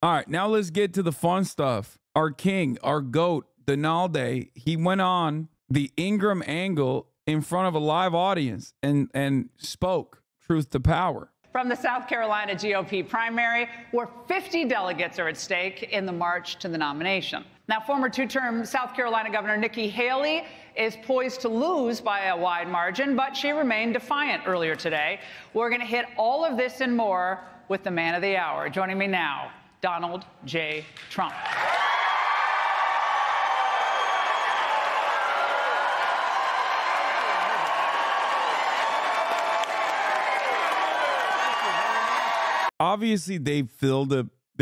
All right, now let's get to the fun stuff. Our king, our GOAT, Donalde, he went on the Ingram angle in front of a live audience and spoke truth to power. From the South Carolina GOP primary, where 50 delegates are at stake in the march to the nomination. Now, former two-term South Carolina Governor Nikki Haley is poised to lose by a wide margin, but she remained defiant earlier today. We're going to hit all of this and more with the man of the hour. Joining me now, Donald J. Trump. Obviously, they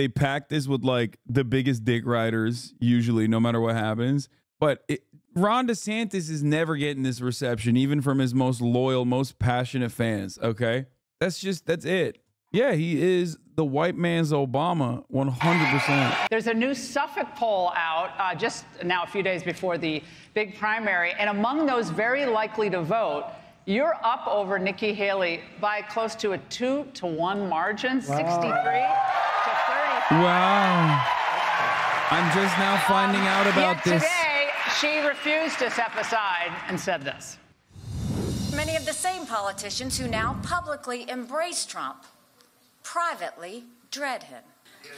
packed this with like the biggest dick riders, usually, no matter what happens. But Ron DeSantis is never getting this reception, even from his most loyal, most passionate fans. Okay, that's it. Yeah, he is the white man's Obama, 100%. There's a new Suffolk poll out just now, a few days before the big primary, and among those very likely to vote, you're up over Nikki Haley by close to a 2-to-1 margin, wow. 63 to 35. Wow. I'm just now finding out about this. Today, she refused to step aside and said this. Many of the same politicians who now publicly embrace Trump privately dread him.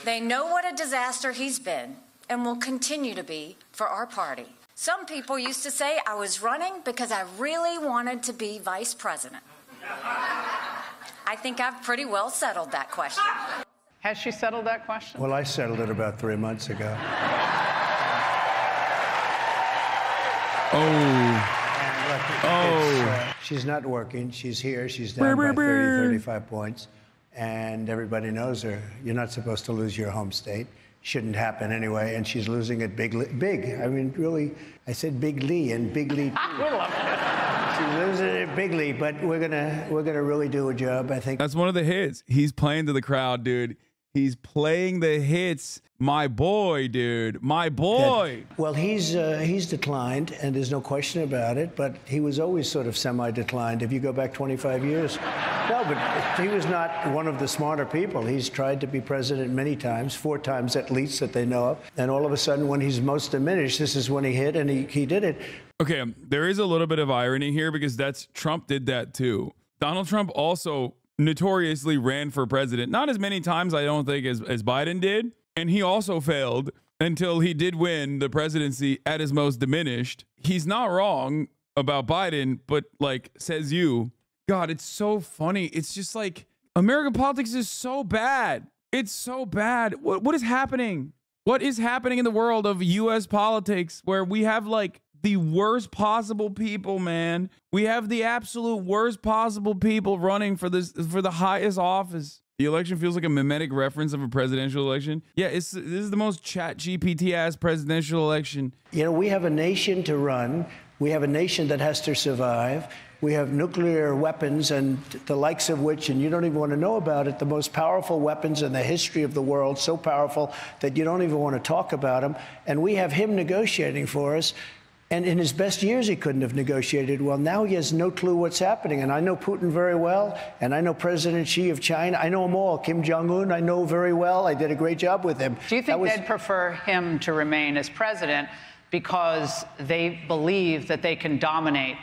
They know what a disaster he's been and will continue to be for our party. Some people used to say I was running because I really wanted to be vice president. I think I've pretty well settled that question. Has she settled that question? Well, I settled it about 3 months ago. She's not working. She's here. She's down by 30, 35 points. And everybody knows her. You're not supposed to lose your home state. Shouldn't happen anyway. And she's losing it big. I mean, really, I said bigly and bigly too. She's losing it bigly, but we're gonna really do a job, I think. That's one of the hits. He's playing to the crowd, dude. He's playing the hits. My boy, dude. My boy. Well, he's declined, and there's no question about it, but he was always sort of semi-declined if you go back 25 years. No, but he was not one of the smarter people. He's tried to be president many times, 4 times at least that they know of. And all of a sudden, when he's most diminished, this is when he hit, and he did it. Okay, there is a little bit of irony here because Trump did that too. Donald Trump also notoriously ran for president. Not as many times, I don't think, as Biden did. And he also failed until he did win the presidency at his most diminished. He's not wrong about Biden, but like says you, God, it's so funny. It's just like American politics is so bad. It's so bad. What is happening? What is happening in the world of U.S. politics where we have like the worst possible people, man? We have the absolute worst possible people running for the highest office. The election feels like a mimetic reference of a presidential election. Yeah, this is the most chat GPT-ass presidential election. You know, we have a nation to run. We have a nation that has to survive. We have nuclear weapons and the likes of which, and you don't even want to know about it, the most powerful weapons in the history of the world, so powerful that you don't even want to talk about them. And we have him negotiating for us. And in his best years, he couldn't have negotiated well. Now he has no clue what's happening. And I know Putin very well, and I know President Xi of China. I know them all. Kim Jong-un, I know very well. I did a great job with him. Do you think they'd prefer him to remain as president because they believe that they can dominate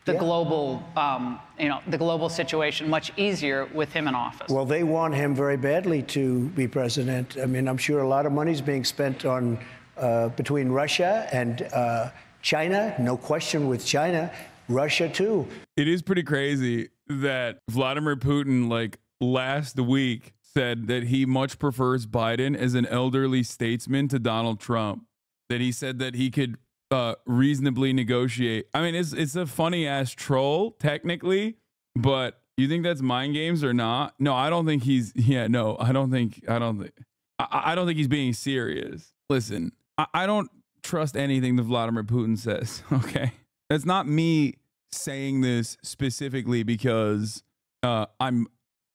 the global, the global situation much easier with him in office? Well, they want him very badly to be president. I mean, I'm sure a lot of money's being spent on between Russia and China, no question with China, Russia too. It is pretty crazy that Vladimir Putin, like last week, said that he much prefers Biden as an elderly statesman to Donald Trump. That he said that he could reasonably negotiate. I mean, it's a funny ass troll technically, but you think that's mind games or not? No, I don't think he's. Yeah, no, I don't think he's being serious. Listen, I don't trust anything that Vladimir Putin says. Okay, that's not me saying this specifically because I'm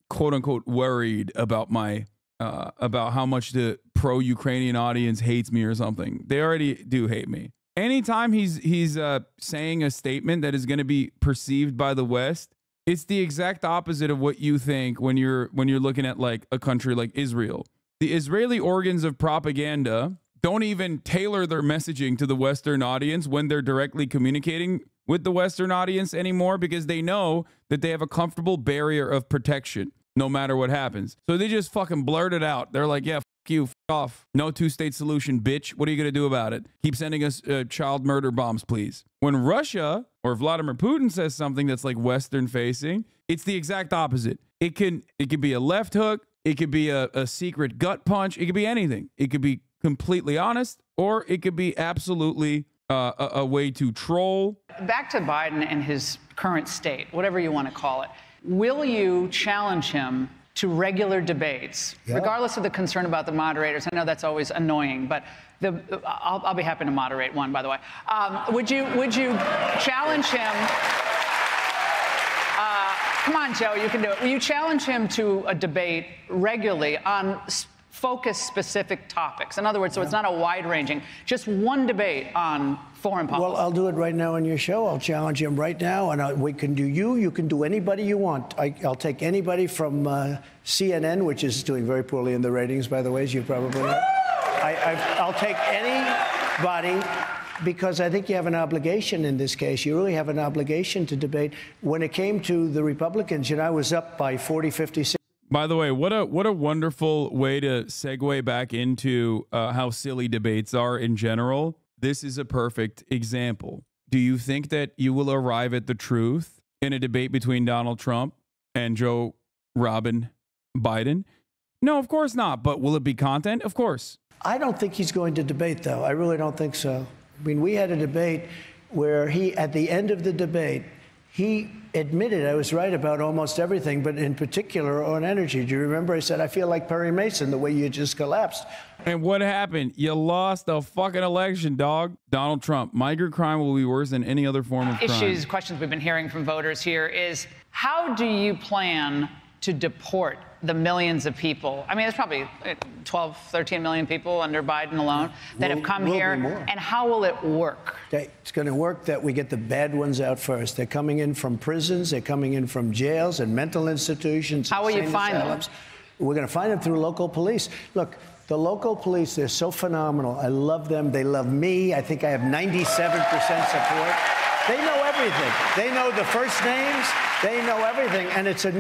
quote unquote worried about my about how much the pro-Ukrainian audience hates me or something. They already do hate me. Anytime he's saying a statement that is going to be perceived by the West, it's the exact opposite of what you think when you're looking at like a country like Israel. the Israeli organs of propaganda don't even tailor their messaging to the Western audience when they're directly communicating with the Western audience anymore, because they know that they have a comfortable barrier of protection no matter what happens. So they just fucking blurt it out. They're like, yeah, fuck you, fuck off. No two-state solution, bitch. What are you going to do about it? Keep sending us child murder bombs, please. When Russia or Vladimir Putin says something that's like Western facing, it's the exact opposite. It can be a left hook. It could be a secret gut punch. It could be anything. It could be completely honest, or it could be absolutely a way to troll. Back to Biden and his current state, whatever you want to call it. Will you challenge him to regular debates, regardless of the concern about the moderators? I know that's always annoying, but I'll be happy to moderate one, by the way. Would you challenge him? Come on, Joe, you can do it. Will you challenge him to a debate regularly on focused specific topics? In other words, so it's not a wide-ranging, just one debate on foreign policy. Well, I'll do it right now on your show. I'll challenge him right now, and we can do you can do anybody you want. I'll take anybody from CNN, which is doing very poorly in the ratings, by the way, as you probably know. I'll take anybody, because I think you have an obligation in this case. You really have an obligation to debate. When it came to the Republicans, I was up by 40, 50, 60. By the way, what a wonderful way to segue back into how silly debates are in general. This is a perfect example. Do you think that you will arrive at the truth in a debate between Donald Trump and Joe Robin Biden? No, of course not. But will it be content? Of course. I don't think he's going to debate, though. I really don't think so. I mean, we had a debate where at the end of the debate, he admitted I was right about almost everything, but in particular on energy. Do you remember? I said, I feel like Perry Mason, the way you just collapsed. And what happened? You lost the fucking election, dog. Donald Trump. Migrant crime will be worse than any other form of crime. Questions we've been hearing from voters here is, how do you plan to deport the millions of people? I mean, there's probably 12, 13 million people under Biden alone that have come here. And how will it work? It's going to work that we get the bad ones out first. They're coming in from prisons. They're coming in from jails and mental institutions. How will you find them? We're going to find them through local police. Look, the local police, they're so phenomenal. I love them. They love me. I think I have 97% support. They know everything. They know the first names. They know everything. And it's a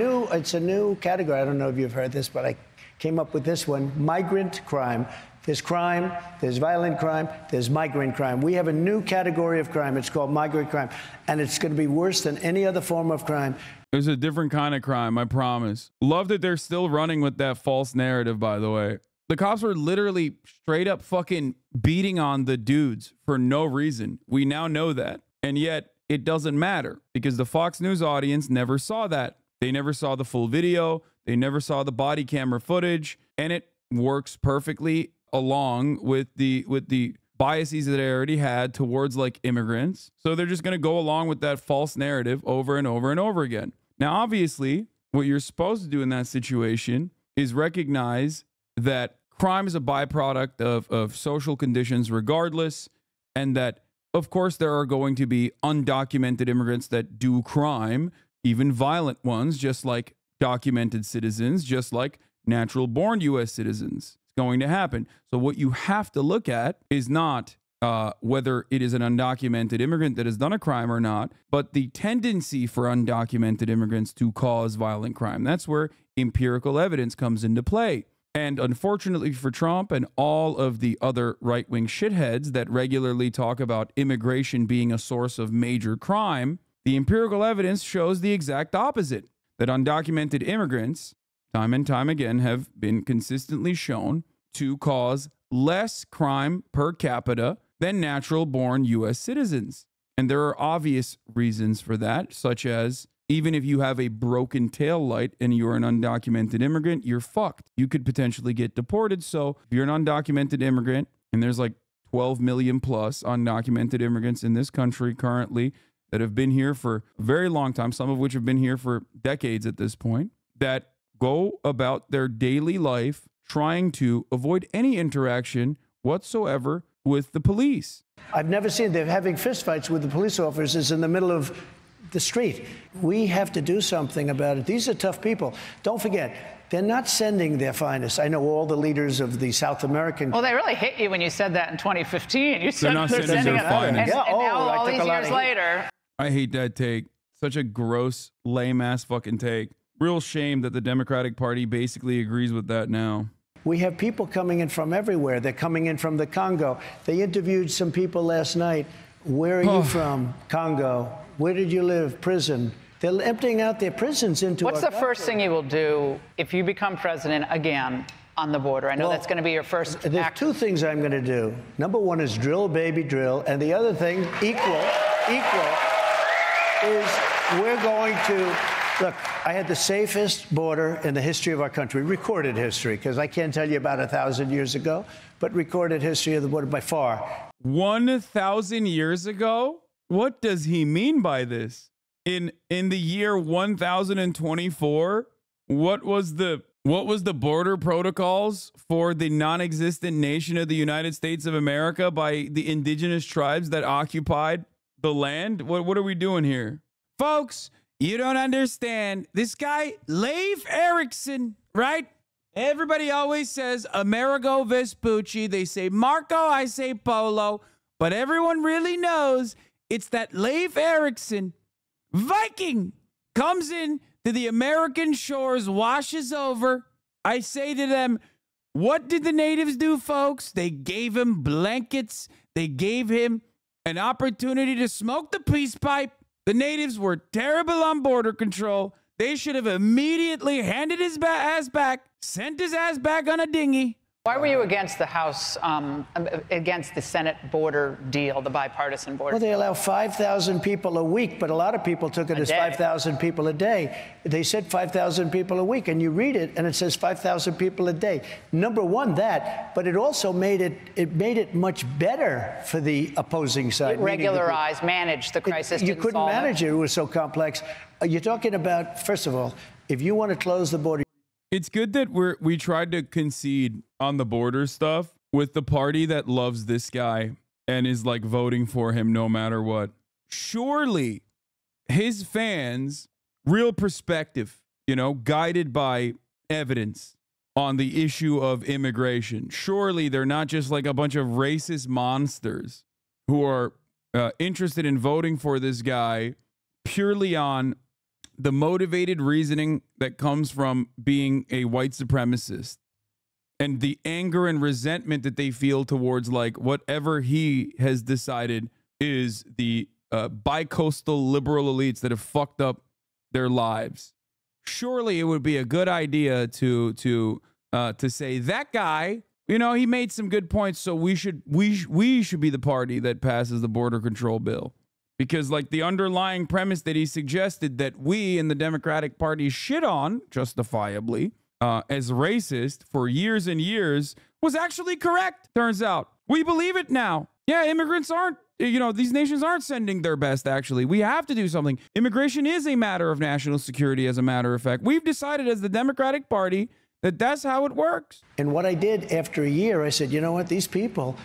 new category. I don't know if you've heard this, but I came up with this one: migrant crime. There's crime, there's violent crime, there's migrant crime. We have a new category of crime. It's called migrant crime. And it's going to be worse than any other form of crime. There's a different kind of crime, I promise. Love that they're still running with that false narrative, by the way. The cops were literally straight up fucking beating on the dudes for no reason. We now know that. And yet it doesn't matter, because the Fox News audience never saw that. They never saw the full video. They never saw the body camera footage. And it works perfectly along with the biases that they already had towards like immigrants. So they're just going to go along with that false narrative over and over and over again. Now, obviously, what you're supposed to do in that situation is recognize that crime is a byproduct of social conditions regardless, and that, of course, there are going to be undocumented immigrants that do crime, even violent ones, just like documented citizens, just like natural-born U.S. citizens. It's going to happen. So what you have to look at is not whether it is an undocumented immigrant that has done a crime or not, but the tendency for undocumented immigrants to cause violent crime. That's where empirical evidence comes into play. And unfortunately for Trump and all of the other right-wing shitheads that regularly talk about immigration being a source of major crime, the empirical evidence shows the exact opposite, that undocumented immigrants, time and time again, have been consistently shown to cause less crime per capita than natural-born U.S. citizens. And there are obvious reasons for that, such as even if you have a broken tail light and you're an undocumented immigrant, you're fucked. You could potentially get deported. So if you're an undocumented immigrant, and there's like 12 million plus undocumented immigrants in this country currently that have been here for a very long time, some of which have been here for decades at this point, that go about their daily life trying to avoid any interaction whatsoever with the police. I've never seen them having fistfights with the police officers in the middle of the street. We have to do something about it. These are tough people. Don't forget, they're not sending their finest. I know all the leaders of the South American. Well, they really hit you when you said that in 2015. You said not they're sending sending their it. finest. And now, all these years later. I hate that take. Such a gross, lame-ass fucking take. Real shame that the Democratic Party basically agrees with that now. We have people coming in from everywhere. They're coming in from the Congo. They interviewed some people last night. Where are you from? Congo. Where did you live? Prison. They're emptying out their prisons into What's the first thing you will do if you become president again on the border? I know that's going to be your first There's act. two things I'm going to do. Number one is drill, baby, drill. And the other thing, equal, is we're going to, look, I had the safest border in the history of our country, recorded history, because I can't tell you about 1,000 years ago, but recorded history of the border by far. 1,000 years ago? What does he mean by this? In the year 1024, what was the border protocols for the non-existent nation of the United States of America by the indigenous tribes that occupied the land? What are we doing here? Folks, you don't understand. This guy, Leif Erikson, right? Everybody always says Amerigo Vespucci. They say Marco, I say Polo. But everyone really knows it's that Leif Erikson, Viking, comes in to the American shores, washes over. I say to them, what did the natives do, folks? They gave him blankets. They gave him an opportunity to smoke the peace pipe. The natives were terrible on border control. They should have immediately handed his ass back, sent his ass back on a dinghy. Why were you against the House, against the Senate border deal, the bipartisan border? Well, they allow 5,000 people a week, but a lot of people took it as 5,000 people a day. They said 5,000 people a week, and you read it, and it says 5,000 people a day. Number one, that, but it also made it much better for the opposing side. It regularized, managed the crisis. You couldn't manage it. It was so complex. You're talking about, first of all, if you want to close the border. It's good that we tried to concede on the border stuff with the party that loves this guy and is like voting for him no matter what. Surely his fans, real perspective, guided by evidence on the issue of immigration. Surely they're not just like a bunch of racist monsters who are interested in voting for this guy purely on the motivated reasoning that comes from being a white supremacist and the anger and resentment that they feel towards like whatever he has decided is the bi-coastal liberal elites that have fucked up their lives. Surely it would be a good idea to say that guy, he made some good points, so we should be the party that passes the border control bill. Because like the underlying premise that he suggested that we in the Democratic Party shit on, justifiably, as racist for years and years was actually correct, turns out. We believe it now. Yeah, immigrants aren't, these nations aren't sending their best, actually. We have to do something. Immigration is a matter of national security, as a matter of fact. We've decided as the Democratic Party that that's how it works. And what I did after a year, I said, you know what, these people...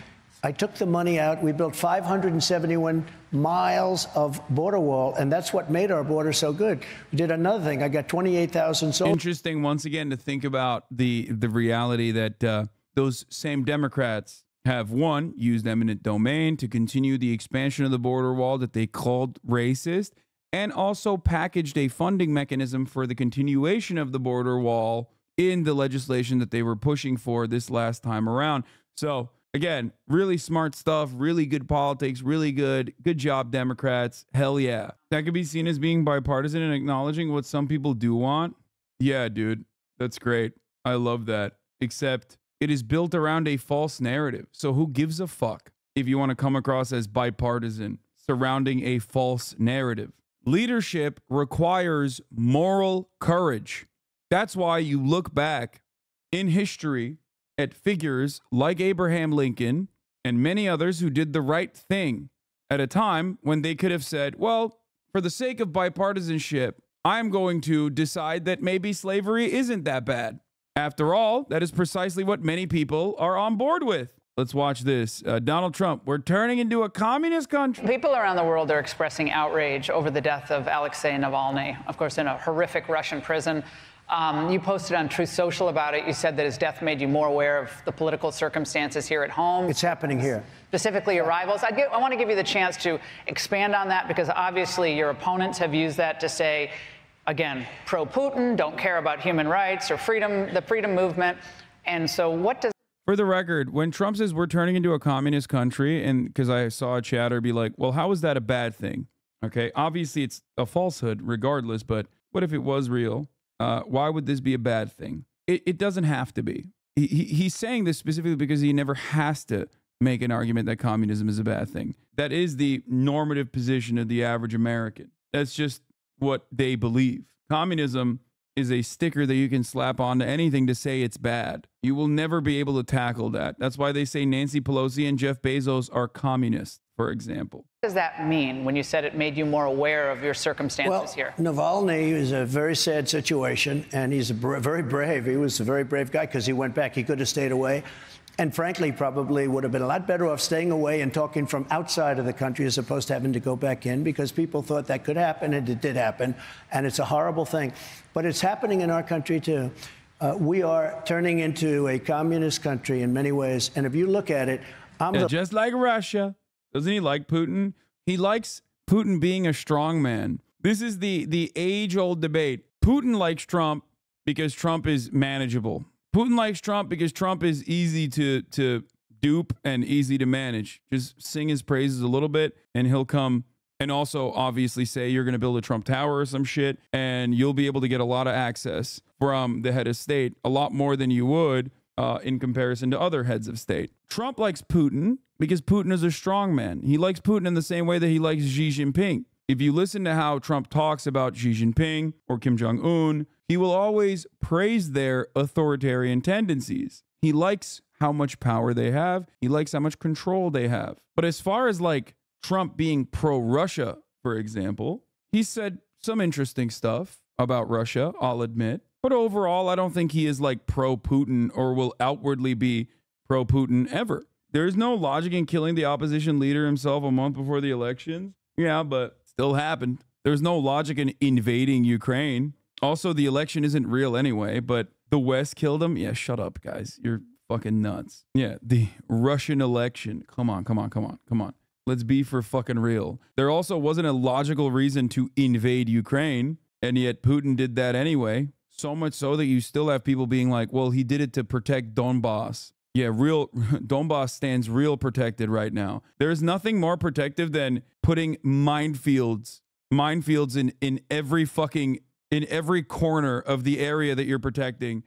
I took the money out. We built 571 miles of border wall, and that's what made our border so good. We did another thing. I got 28,000 soldiers. Interesting, once again, to think about the reality that those same Democrats have, one, used eminent domain to continue the expansion of the border wall that they called racist, and also packaged a funding mechanism for the continuation of the border wall in the legislation that they were pushing for this last time around. So... again, really smart stuff, really good politics, really good job, Democrats. Hell yeah. That could be seen as being bipartisan and acknowledging what some people do want. Yeah, dude, that's great. I love that. Except it is built around a false narrative. So who gives a fuck if you want to come across as bipartisan surrounding a false narrative? Leadership requires moral courage. That's why you look back in history at figures like Abraham Lincoln and many others who did the right thing at a time when they could have said, well, for the sake of bipartisanship, I'm going to decide that maybe slavery isn't that bad. After all, that is precisely what many people are on board with. Let's watch this. Donald Trump, we're turning into a communist country. People around the world are expressing outrage over the death of Alexei Navalny, of course, in a horrific Russian prison. You posted on Truth Social about it. You said that his death made you more aware of the political circumstances here at home. It's happening here. Specifically your rivals. I want to give you the chance to expand on that, because obviously your opponents have used that to say, again, pro-Putin, don't care about human rights or freedom, the freedom movement. And so what does... For the record, when Trump says we're turning into a communist country, and because I saw a chatter be like, well, how is that a bad thing? Okay, obviously it's a falsehood regardless, but what if it was real? Why would this be a bad thing? It doesn't have to be. He's saying this specifically because he never has to make an argument that communism is a bad thing. That is the normative position of the average American. That's just what they believe. Communism is a sticker that you can slap onto anything to say it's bad. You will never be able to tackle that. That's why they say Nancy Pelosi and Jeff Bezos are communists, for example. What does that mean when you said it made you more aware of your circumstances here? Navalny is a very sad situation, and he's very brave. He was a very brave guy because he went back. He could have stayed away. And frankly, probably would have been a lot better off staying away and talking from outside of the country as opposed to having to go back in, because people thought that could happen, and it did happen. And it's a horrible thing. But it's happening in our country, too. We are turning into a communist country in many ways. And if you look at it, just like Russia. Doesn't he like Putin? He likes Putin being a strong man. This is the age-old debate. Putin likes Trump because Trump is manageable. Putin likes Trump because Trump is easy to dupe and easy to manage. Just sing his praises a little bit, and he'll come and also obviously say you're going to build a Trump Tower or some shit, and you'll be able to get a lot of access from the head of state, a lot more than you would in comparison to other heads of state. Trump likes Putin because Putin is a strong man. He likes Putin in the same way that he likes Xi Jinping. If you listen to how Trump talks about Xi Jinping or Kim Jong-un, he will always praise their authoritarian tendencies. He likes how much power they have. He likes how much control they have. But as far as like Trump being pro-Russia, for example, he said some interesting stuff about Russia, I'll admit. But overall, I don't think he is like pro-Putin or will outwardly be pro-Putin ever. There's no logic in killing the opposition leader himself a month before the elections. Yeah, but still happened. There's no logic in invading Ukraine. Also, the election isn't real anyway, but the West killed him. Yeah, shut up, guys. You're fucking nuts. Yeah, the Russian election. Come on. Let's be for fucking real. There also wasn't a logical reason to invade Ukraine, and yet Putin did that anyway. So much so that you still have people being like, well, he did it to protect Donbass. Yeah, real Donbass stands real protected right now. There's nothing more protective than putting minefields in every corner of the area that you're protecting,